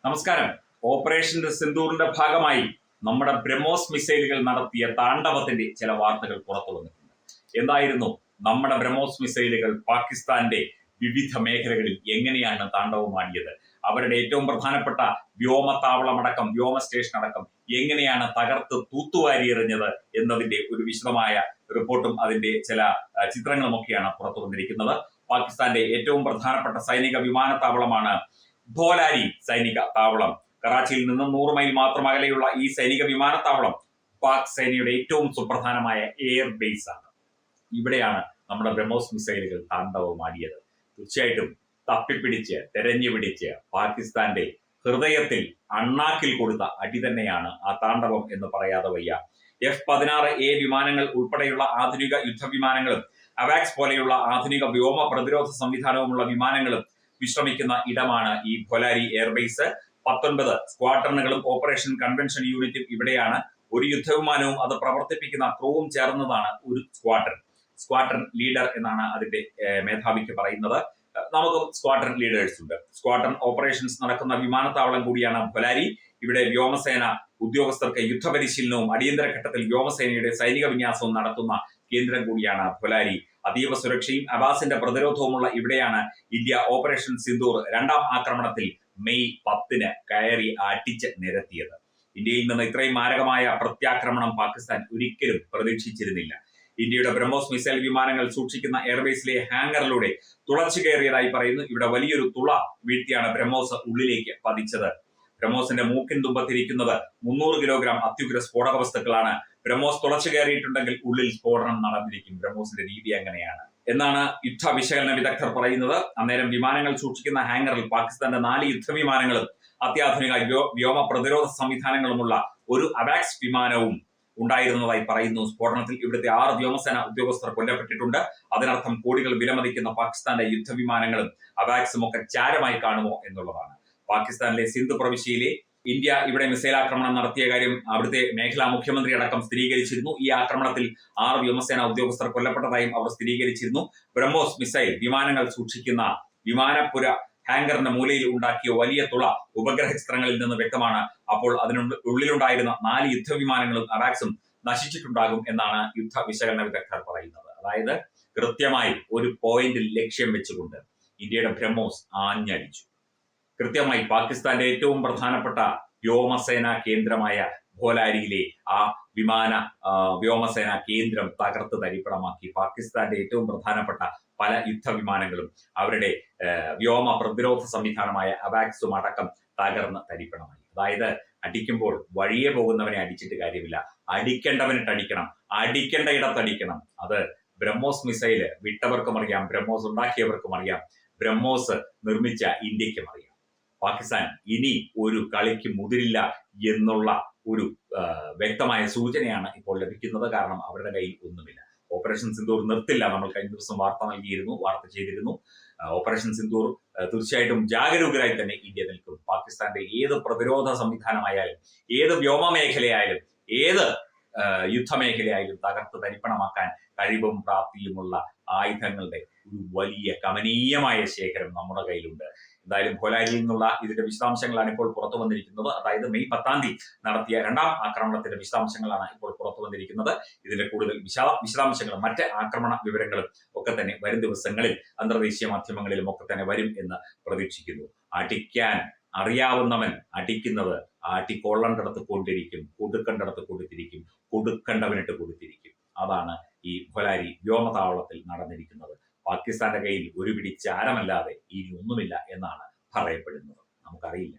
നമസ്കാരം. ഓപ്പറേഷൻ സിന്ദൂറിന്റെ ഭാഗമായി നമ്മുടെ ബ്രഹ്മോസ് മിസൈലുകൾ നടത്തിയ താണ്ഡവത്തിന്റെ ചില വാർത്തകൾ പുറത്തു വന്നിട്ടുണ്ട്. എന്തായിരുന്നു നമ്മുടെ ബ്രഹ്മോസ് മിസൈലുകൾ പാകിസ്ഥാന്റെ വിവിധ മേഖലകളിൽ എങ്ങനെയാണ് താണ്ഡവമാടിയത്, അവരുടെ ഏറ്റവും പ്രധാനപ്പെട്ട വ്യോമത്താവളമടക്കം വ്യോമ സ്റ്റേഷൻ അടക്കം എങ്ങനെയാണ് തകർത്ത് തൂത്തുവാരിയെറിഞ്ഞത് എന്നതിന്റെ ഒരു വിശദമായ റിപ്പോർട്ടും അതിന്റെ ചില ചിത്രങ്ങളുമൊക്കെയാണ് പുറത്തു വന്നിരിക്കുന്നത്. പാകിസ്ഥാന്റെ ഏറ്റവും പ്രധാനപ്പെട്ട സൈനിക വിമാനത്താവളമാണ് ധോലാരി സൈനിക താവളം. കറാച്ചിയിൽ നിന്ന് 100 മൈൽ മാത്രം അകലെയുള്ള ഈ സൈനിക വിമാനത്താവളം പാക് സേനയുടെ ഏറ്റവും സുപ്രധാനമായ എയർ ബേസ് ആണ്. ഇവിടെയാണ് നമ്മുടെ ബ്രഹ്മോസ് മിസൈലുകൾ താണ്ഡവമാടിയത്. തീർച്ചയായിട്ടും തപ്പിപ്പിടിച്ച് തെരഞ്ഞുപിടിച്ച് പാകിസ്ഥാന്റെ ഹൃദയത്തിൽ അണ്ണാക്കിൽ കൊടുത്ത അടി തന്നെയാണ് ആ താണ്ഡവം എന്ന് പറയാതെ വയ്യ. F-16A വിമാനങ്ങൾ ഉൾപ്പെടെയുള്ള ആധുനിക യുദ്ധവിമാനങ്ങളും അവാക്സ് പോലെയുള്ള ആധുനിക വ്യോമ പ്രതിരോധ സംവിധാനവുമുള്ള വിമാനങ്ങളും വിശ്രമിക്കുന്ന ഇടമാണ് ഈ ധോലാരി എയർബേസ്. 19 സ്ക്വാഡ്രണുകളും ഓപ്പറേഷൻ കൺവെൻഷൻ യൂണിറ്റും ഇവിടെയാണ്. ഒരു യുദ്ധവിമാനവും അത് പ്രവർത്തിപ്പിക്കുന്ന ക്രൂവും ചേർന്നതാണ് ഒരു സ്ക്വാഡ്രൺ ലീഡർ എന്നാണ് അതിന്റെ മേധാവിക്ക് പറയുന്നത്. നമുക്കും സ്ക്വാഡ്രൺ ലീഡേഴ്സ് ഉണ്ട്. സ്ക്വാഡ്രൺ ഓപ്പറേഷൻസ് നടക്കുന്ന വിമാനത്താവളം കൂടിയാണ് ധോലാരി. ഇവിടെ വ്യോമസേന ഉദ്യോഗസ്ഥർക്ക് യുദ്ധപരിശീലനവും അടിയന്തര ഘട്ടത്തിൽ വ്യോമസേനയുടെ സൈനിക വിന്യാസവും നടത്തുന്ന കേന്ദ്രം കൂടിയാണ് ധോലാരി. അതീവ സുരക്ഷയും അബാസിന്റെ പ്രതിരോധവുമുള്ള ഇവിടെയാണ് ഇന്ത്യ ഓപ്പറേഷൻ സിന്ദൂർ 2ാം ആക്രമണത്തിൽ മെയ് 10 കയറി അടിച്ച് നിരത്തിയത്. ഇന്ത്യയിൽ നിന്ന് ഇത്രയും മാരകമായ പ്രത്യാക്രമണം പാകിസ്ഥാൻ ഒരിക്കലും പ്രതീക്ഷിച്ചിരുന്നില്ല. ഇന്ത്യയുടെ ബ്രഹ്മോസ് മിസൈൽ വിമാനങ്ങൾ സൂക്ഷിക്കുന്ന എയർബേസിലെ ഹാങ്ങറിലൂടെ തുളച്ചു കയറിയതായി പറയുന്നു. ഇവിടെ വലിയൊരു തുള വീഴ്ത്തിയാണ് ബ്രഹ്മോസ് ഉള്ളിലേക്ക് പതിച്ചത്. ബ്രഹ്മോസിന്റെ മൂക്കിൻ തുമ്പത്തിരിക്കുന്നത് 300 കിലോഗ്രാം അത്യുഗ്ര സ്ഫോടക വസ്തുക്കളാണ്. ബ്രഹ്മോസ് തുളച്ചു കയറിയിട്ടുണ്ടെങ്കിൽ ഉള്ളിൽ സ്ഫോടനം നടന്നിരിക്കും. ബ്രഹ്മോസിന്റെ രീതി അങ്ങനെയാണ് എന്നാണ് യുദ്ധ വിശകലന വിദഗ്ധർ പറയുന്നത്. അന്നേരം വിമാനങ്ങൾ സൂക്ഷിക്കുന്ന ഹാങ്ങറിൽ പാകിസ്ഥാന്റെ 4 യുദ്ധവിമാനങ്ങളും അത്യാധുനിക വ്യോമ പ്രതിരോധ സംവിധാനങ്ങളുമുള്ള ഒരു അവാക്സ് വിമാനവും ഉണ്ടായിരുന്നതായി പറയുന്നു. സ്ഫോടനത്തിൽ ഇവിടുത്തെ 6 വ്യോമസേന ഉദ്യോഗസ്ഥർ കൊല്ലപ്പെട്ടിട്ടുണ്ട്. അതിനർത്ഥം കോടികൾ വിലമതിക്കുന്ന പാകിസ്ഥാന്റെ യുദ്ധവിമാനങ്ങളും അവാക്സും ഒക്കെ ചാരമായി കാണുമോ എന്നുള്ളതാണ്. പാകിസ്ഥാനിലെ സിന്ധ് പ്രവിശ്യയിലെ ഇന്ത്യ ഇവിടെ മിസൈൽ ആക്രമണം നടത്തിയ കാര്യം അവിടുത്തെ മേഖലാ മുഖ്യമന്ത്രി അടക്കം സ്ഥിരീകരിച്ചിരുന്നു. ഈ ആക്രമണത്തിൽ 6 വ്യോമസേന ഉദ്യോഗസ്ഥർ കൊല്ലപ്പെട്ടതായും അവർ സ്ഥിരീകരിച്ചിരുന്നു. ബ്രഹ്മോസ് മിസൈൽ വിമാനങ്ങൾ സൂക്ഷിക്കുന്ന വിമാനപ്പുര ഹാങ്കറിന്റെ മൂലയിൽ ഉണ്ടാക്കിയ വലിയ തുള ഉപഗ്രഹ ചിത്രങ്ങളിൽ നിന്ന് വ്യക്തമാണ്. അപ്പോൾ അതിനുള്ളിലുണ്ടായിരുന്ന 4 യുദ്ധവിമാനങ്ങളും അവാക്സും നശിച്ചിട്ടുണ്ടാകും എന്നാണ് യുദ്ധ വിശകലന വിദഗ്ധർ പറയുന്നത്. അതായത് കൃത്യമായി ഒരു പോയിന്റിൽ ലക്ഷ്യം വെച്ചുകൊണ്ട് ഇന്ത്യയുടെ ബ്രഹ്മോസ് ആഞ്ഞടിച്ചു. കൃത്യമായി പാകിസ്ഥാന്റെ ഏറ്റവും പ്രധാനപ്പെട്ട വ്യോമസേനാ കേന്ദ്രമായ ധോലാരിയിലെ ആ വ്യോമസേനാ കേന്ദ്രം തകർത്ത് തരിപ്പണമാക്കി. പാകിസ്ഥാന്റെ ഏറ്റവും പ്രധാനപ്പെട്ട പല യുദ്ധവിമാനങ്ങളും അവരുടെ വ്യോമ പ്രതിരോധ സംവിധാനമായ അവാക്സും അടക്കം തകർന്ന് തരിപ്പണമായി. അതായത് അടിക്കുമ്പോൾ വഴിയെ പോകുന്നവനെ അടിച്ചിട്ട് കാര്യമില്ല, അടിക്കേണ്ടവനിട്ട് അടിക്കണം, അടിക്കേണ്ട ഇടത്തടിക്കണം. അത് ബ്രഹ്മോസ് മിസൈല് വിട്ടവർക്കും അറിയാം, ബ്രഹ്മോസ് ഉണ്ടാക്കിയവർക്കും അറിയാം, ബ്രഹ്മോസ് നിർമ്മിച്ച ഇന്ത്യക്കും അറിയാം. പാകിസ്ഥാൻ ഇനി ഒരു കളിക്ക് മുതിരില്ല എന്നുള്ള ഒരു വ്യക്തമായ സൂചനയാണ് ഇപ്പോൾ ലഭിക്കുന്നത്. കാരണം അവരുടെ കയ്യിൽ ഒന്നുമില്ല. ഓപ്പറേഷൻ സിന്ദൂർ നിർത്തില്ല. നമ്മൾ കഴിഞ്ഞ ദിവസം വാർത്ത ചെയ്തിരുന്നു. ഓപ്പറേഷൻ സിന്ദൂർ തീർച്ചയായിട്ടും ജാഗരൂകരായി തന്നെ ഇന്ത്യ നിൽക്കും. പാകിസ്ഥാന്റെ ഏത് പ്രതിരോധ സംവിധാനമായാലും, ഏത് വ്യോമ മേഖലയായാലും, ഏത് യുദ്ധമേഖലയായാലും തകർത്ത് തരിപ്പണമാക്കാൻ കഴിവും പ്രാപ്തിയുമുള്ള ആയുധങ്ങളുടെ ഒരു വലിയ കമനീയമായ ശേഖരം നമ്മുടെ കയ്യിലുണ്ട്. എന്തായാലും ധോലാരിയിൽ നിന്നുള്ള ഇതിന്റെ വിശദാംശങ്ങളാണ് ഇപ്പോൾ പുറത്തു വന്നിരിക്കുന്നത്. അതായത് മെയ് 10 നടത്തിയ 2ാം ആക്രമണത്തിന്റെ വിശദാംശങ്ങളാണ് ഇപ്പോൾ പുറത്തു വന്നിരിക്കുന്നത്. ഇതിന്റെ കൂടുതൽ വിശദാംശങ്ങളും മറ്റ് ആക്രമണ വിവരങ്ങളും ഒക്കെ തന്നെ വരും ദിവസങ്ങളിൽ അന്തർദേശീയ മാധ്യമങ്ങളിലും ഒക്കെ തന്നെ വരും എന്ന് പ്രതീക്ഷിക്കുന്നു. അടിക്കാൻ അറിയാവുന്നവൻ അടിക്കുന്നത് ആട്ടിക്കൊള്ളേണ്ടടത്ത് കൊണ്ടിരിക്കും, കൊടുക്കേണ്ടടത്ത് കൊടുത്തിരിക്കും, കൊടുക്കേണ്ടവനിട്ട് കൊടുത്തിരിക്കും. അതാണ് ഈ ധോലാരി വ്യോമതാവളത്തിൽ നടന്നിരിക്കുന്നത്. പാകിസ്ഥാന്റെ കയ്യിൽ ഒരു പിടി ചാരമല്ലാതെ ഇനി ഒന്നുമില്ല എന്നാണ് പറയപ്പെടുന്നത്. നമുക്കറിയില്ല.